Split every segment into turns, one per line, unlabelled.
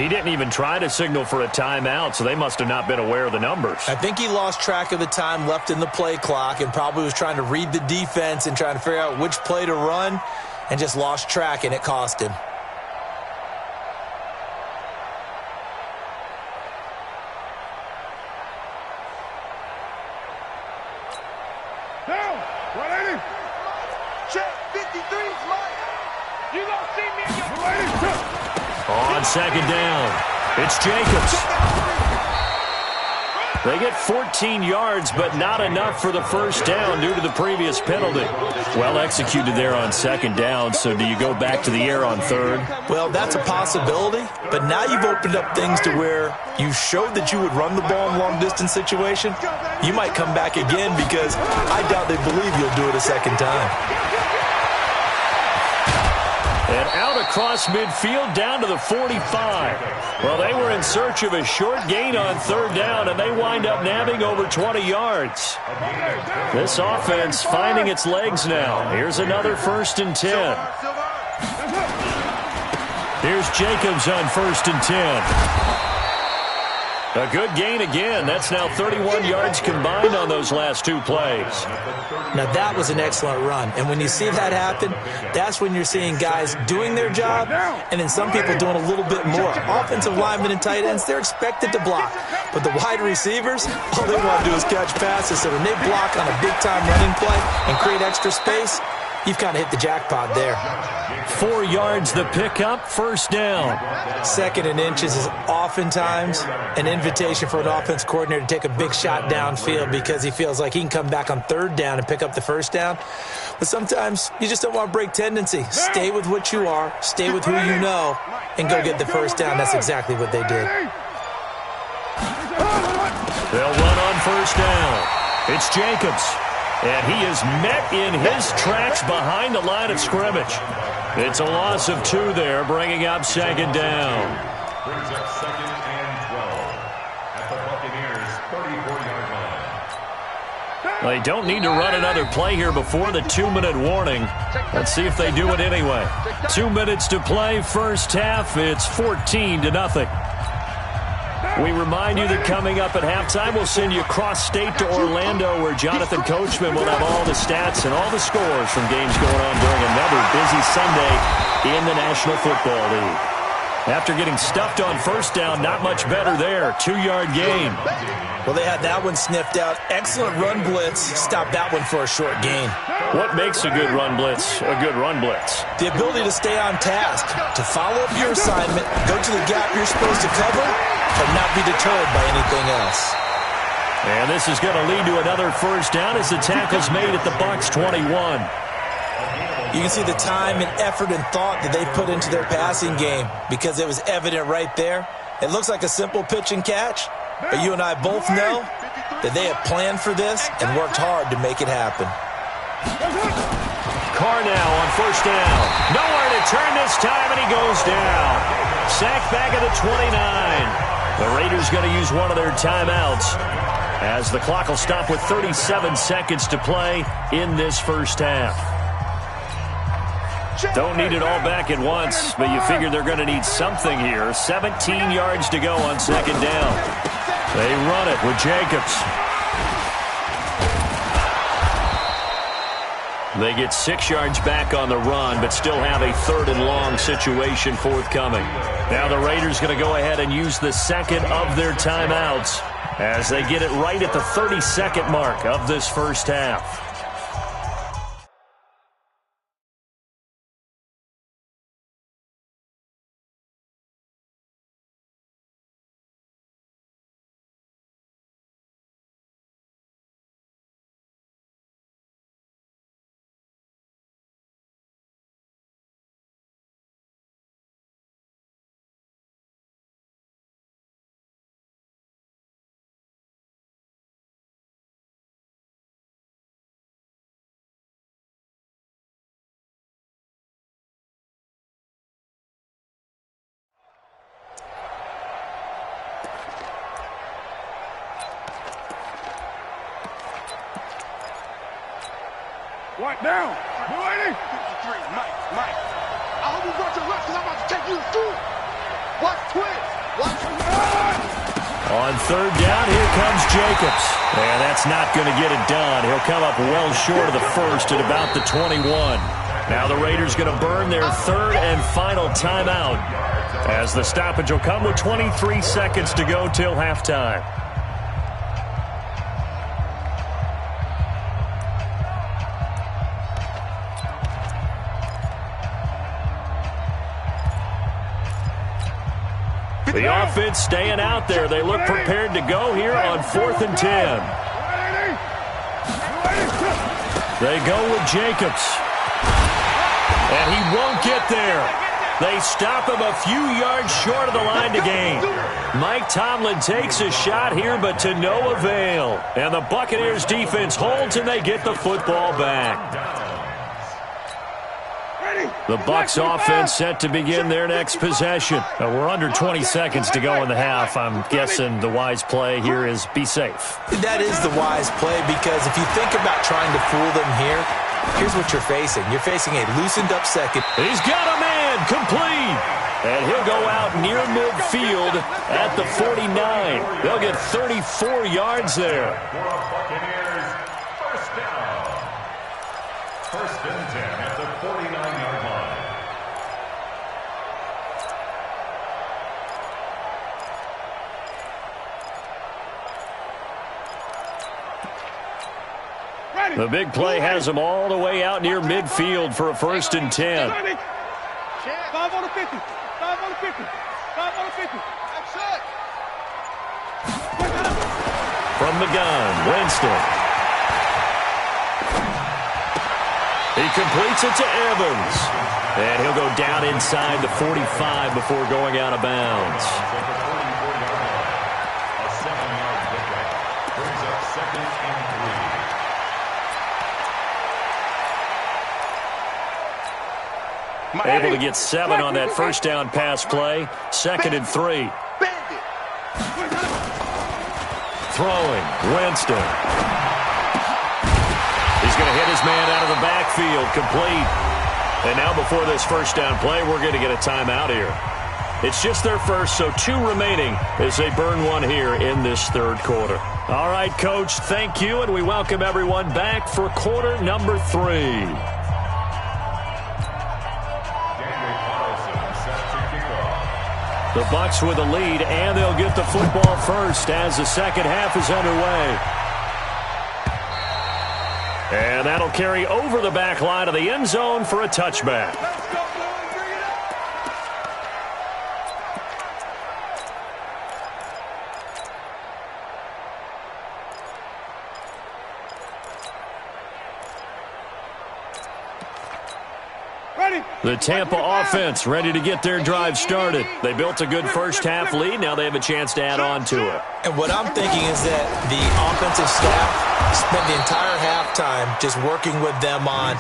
He didn't even try to signal for a timeout, so they must have not been aware of the numbers.
I think he lost track of the time left in the play clock and probably was trying to read the defense and trying to figure out which play to run and just lost track, and it cost him.
Down, 180. Check 53's Mike. You gonna see me in your 180.
On second down, it's Jacobs. They get 14 yards, but not enough for the first down due to the previous penalty. Well executed there on second down, so do you go back to the air on third?
Well, that's a possibility, but now you've opened up things to where you showed that you would run the ball in long-distance situation. You might come back again because I doubt they believe you'll do it a second time.
And out across midfield down to the 45. Well, they were in search of a short gain on third down, and they wind up nabbing over 20 yards. This offense finding its legs now. Here's another 1st and 10. Here's Jacobs on 1st and 10. A good gain again. That's now 31 yards combined on those last 2 plays.
Now, that was an excellent run. And when you see that happen, that's when you're seeing guys doing their job and then some people doing a little bit more. Offensive linemen and tight ends, they're expected to block. But the wide receivers, all they want to do is catch passes. So when they block on a big-time running play and create extra space, you've kind of hit the jackpot there.
4 yards the pickup, 1st down.
2nd and inches is oftentimes an invitation for an offense coordinator to take a big shot downfield because he feels like he can come back on 3rd down and pick up the 1st down. But sometimes you just don't want to break tendency. Stay with what you are, stay with who you know, and go get the 1st down. That's exactly what they did.
They'll run on 1st down. It's Jacobs. And he is met in his tracks behind the line of scrimmage. It's a loss of 2 there, bringing up 2nd down.
Brings up 2nd and 12 at the Buccaneers' 34-yard line.
They don't need to run another play here before the 2-minute warning. Let's see if they do it anyway. 2 minutes to play, first half. It's 14-0. We remind you that coming up at halftime, we'll send you cross-state to Orlando, where Jonathan Coachman will have all the stats and all the scores from games going on during another busy Sunday in the National Football League. After getting stuffed on 1st down, not much better there. 2-yard gain.
Well, they had that one sniffed out. Excellent run blitz. Stopped that one for a short gain.
What makes a good run blitz a good run blitz?
The ability to stay on task, to follow up your assignment, go to the gap you're supposed to cover, and not be deterred by anything else.
And this is going to lead to another 1st down as the tackle's made at the Bucs 21.
You can see the time and effort and thought that they put into their passing game because it was evident right there. It looks like a simple pitch and catch, but you and I both know that they have planned for this and worked hard to make it happen.
Carr now on 1st down. Nowhere to turn this time, and he goes down. Sacked back at the 29. The Raiders going to use one of their timeouts as the clock will stop with 37 seconds to play in this first half. Don't need it all back at once, but you figure they're going to need something here. 17 yards to go on 2nd down. They run it with Jacobs. They get 6 yards back on the run, but still have a 3rd and long situation forthcoming. Now the Raiders going to go ahead and use the 2nd of their timeouts as they get it right at the 32nd mark of this first half.
What now? 280? 53, Mike. I hope you brought your left because I'm about to take you to school. Watch twist. Watch.
On third down, here comes Jacobs. And that's not going to get it done. He'll come up well short of the first at about the 21. Now the Raiders going to burn their third and final timeout, as the stoppage will come with 23 seconds to go till halftime. The offense staying out there. They look prepared to go here on 4th and 10. They go with Jacobs. And he won't get there. They stop him a few yards short of the line to gain. Mike Tomlin takes a shot here, but to no avail. And the Buccaneers defense holds, and they get the football back. The Bucs offense set to begin their next possession. We're under 20 seconds to go in the half. I'm guessing the wise play here is be safe.
That is the wise play, because if you think about trying to fool them here, here's what you're facing. You're facing a loosened up second.
He's got a man complete. And he'll go out near midfield at the 49. They'll get 34 yards there.
Buccaneers, first down. First and 10 at the 49-yard line.
The big play has them all the way out near midfield for a 1st and 10.
5 on the 50. 5 on the 50. 5 on the 50. That's it.
From the gun, Winston. He completes it to Evans. And he'll go down inside the 45 before going out of bounds.
A 7-yard pickup brings up 2nd and 3.
Able to get 7 on that first down pass play. 2nd and 3. Throwing, Winston. He's going to hit his man out of the backfield, complete. And now before this first down play, we're going to get a timeout here. It's just their first, so 2 remaining as they burn one here in this third quarter. All right, Coach, thank you, and we welcome everyone back for quarter number 3. The Bucs with a lead, and they'll get the football first as the second half is underway. And that'll carry over the back line of the end zone for a touchback. The Tampa offense ready to get their drive started. They built a good first half lead. Now they have a chance to add on to it.
And what I'm thinking is that the offensive staff spent the entire halftime just working with them on,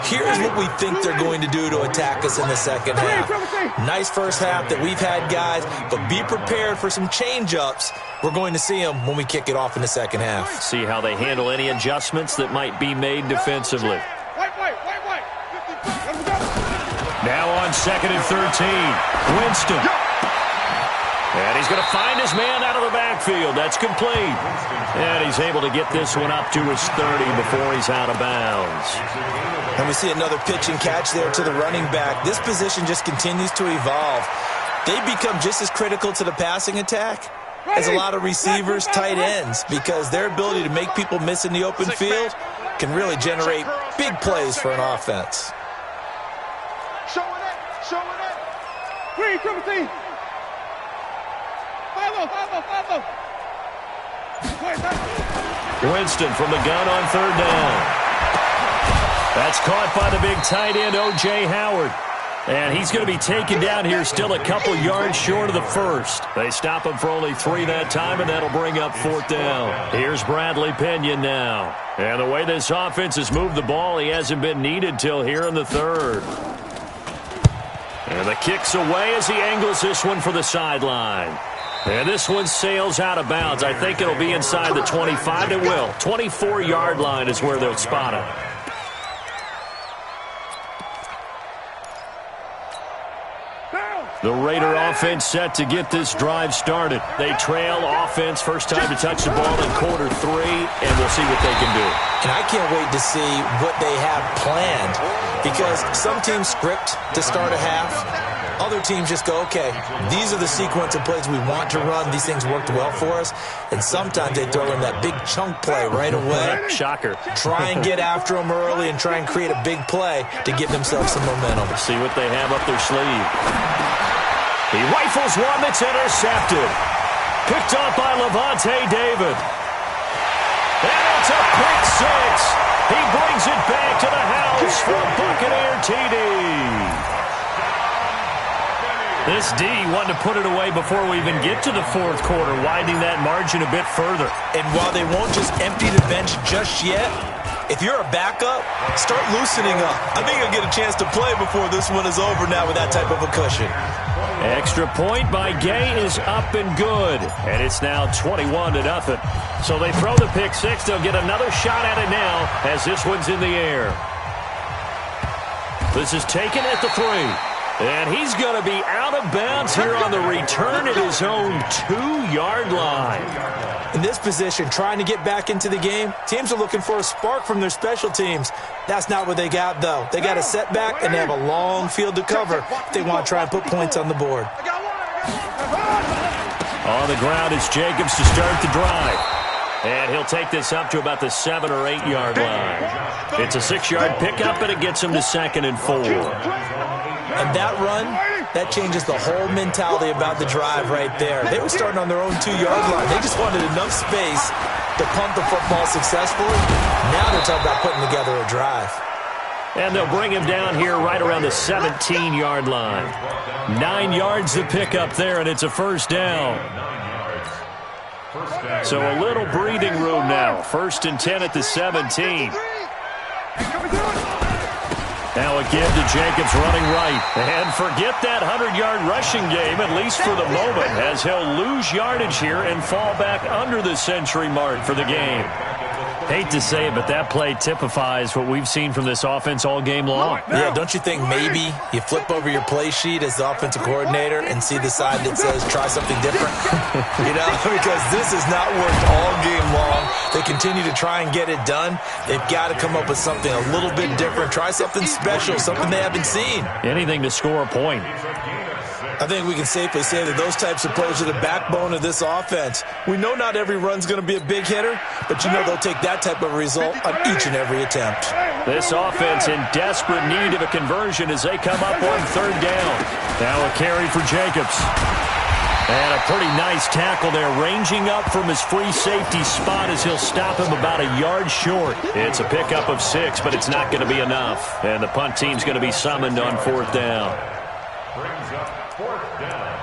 here's what we think they're going to do to attack us in the second half. Nice first half that we've had, guys, but be prepared for some change-ups. We're going to see them when we kick it off in the second half.
See how they handle any adjustments that might be made defensively. Now on 2nd and 13, Winston. And he's going to find his man out of the backfield. That's complete. And he's able to get this one up to his 30 before he's out of bounds.
And we see another pitch and catch there to the running back. This position just continues to evolve. They become just as critical to the passing attack as a lot of receivers, tight ends, because their ability to make people miss in the open field can really generate big plays for an offense.
Green, triple team. 5-0.
Winston from the gun on third down. That's caught by the big tight end, O.J. Howard. And he's going to be taken down here still a couple yards short of the first. They stop him for only 3 that time, and that'll bring up 4th down. Here's Bradley Pinion now. And the way this offense has moved the ball, he hasn't been needed till here in the third. And the kick's away as he angles this one for the sideline. And this one sails out of bounds. I think it'll be inside the 25. It will. 24-yard line is where they'll spot it. The Raider offense set to get this drive started. They trail offense, first time to touch the ball in quarter 3, and we'll see what they can do.
And I can't wait to see what they have planned, because some teams script to start a half. Other teams just go, okay, these are the sequence of plays we want to run. These things worked well for us. And sometimes they throw in that big chunk play right away.
Shocker.
Try and get after them early and try and create a big play to give themselves some momentum.
See what they have up their sleeve. He rifles one that's intercepted. Picked up by Levante David. And it's a pick 6. He brings it back to the house for a Buccaneer TD. This D wanted to put it away before we even get to the fourth quarter, widening that margin a bit further.
And while they won't just empty the bench just yet, if you're a backup, start loosening up. I think you'll get a chance to play before this one is over now with that type of a cushion.
Extra point by Gay is up and good. And it's now 21-0. So they throw the pick 6. They'll get another shot at it now as this one's in the air. This is taken at the 3. And he's going to be out of bounds here on the return at his own 2-yard line.
In this position, trying to get back into the game, teams are looking for a spark from their special teams. That's not what they got, though. They got a setback, and they have a long field to cover if they want to try and put points on the board.
On the ground is Jacobs to start the drive. And he'll take this up to about the 7- or 8-yard line. It's a 6-yard pickup, and it gets him to 2nd and 4.
And that run, that changes the whole mentality about the drive right there. They were starting on their own 2-yard line. They just wanted enough space to punt the football successfully. Now they're talking about putting together a drive.
And they'll bring him down here right around the 17-yard line. 9 yards to pick up there, and it's a first down. So a little breathing room now. 1st and 10 at the 17. Now a give to Jacobs running right. And forget that 100-yard rushing game, at least for the moment, as he'll lose yardage here and fall back under the century mark for the game. Hate to say it, but that play typifies what we've seen from this offense all game long.
Yeah, don't you think maybe you flip over your play sheet as the offensive coordinator and see the side that says try something different? You know, because this has not worked all game long. They continue to try and get it done. They've got to come up with something a little bit different. Try something special, something they haven't seen.
Anything to score a point.
I think we can safely say that those types of plays are the backbone of this offense. We know not every run's going to be a big hitter, but you know they'll take that type of result on each and every attempt.
This offense in desperate need of a conversion as they come up on 3rd down. Now a carry for Jacobs. And a pretty nice tackle there, ranging up from his free safety spot as he'll stop him about a yard short. It's a pickup of 6, but it's not going to be enough. And the punt team's going to be summoned on 4th down.
Brings up 4th down.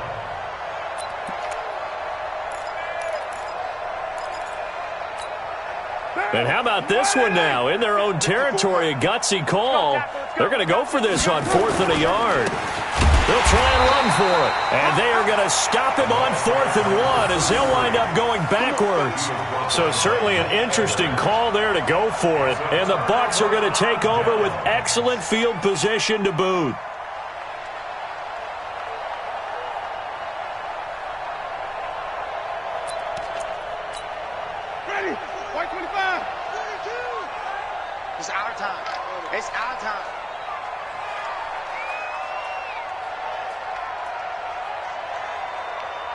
And how about this one now? In their own territory, a gutsy call. They're going to go for this on 4th and a yard. They'll try and run for it. And they are going to stop him on 4th and 1 as they'll wind up going backwards. So certainly an interesting call there to go for it. And the Bucs are going to take over with excellent field position to boot.
Ready. White 25.
22. It's our time. It's our time.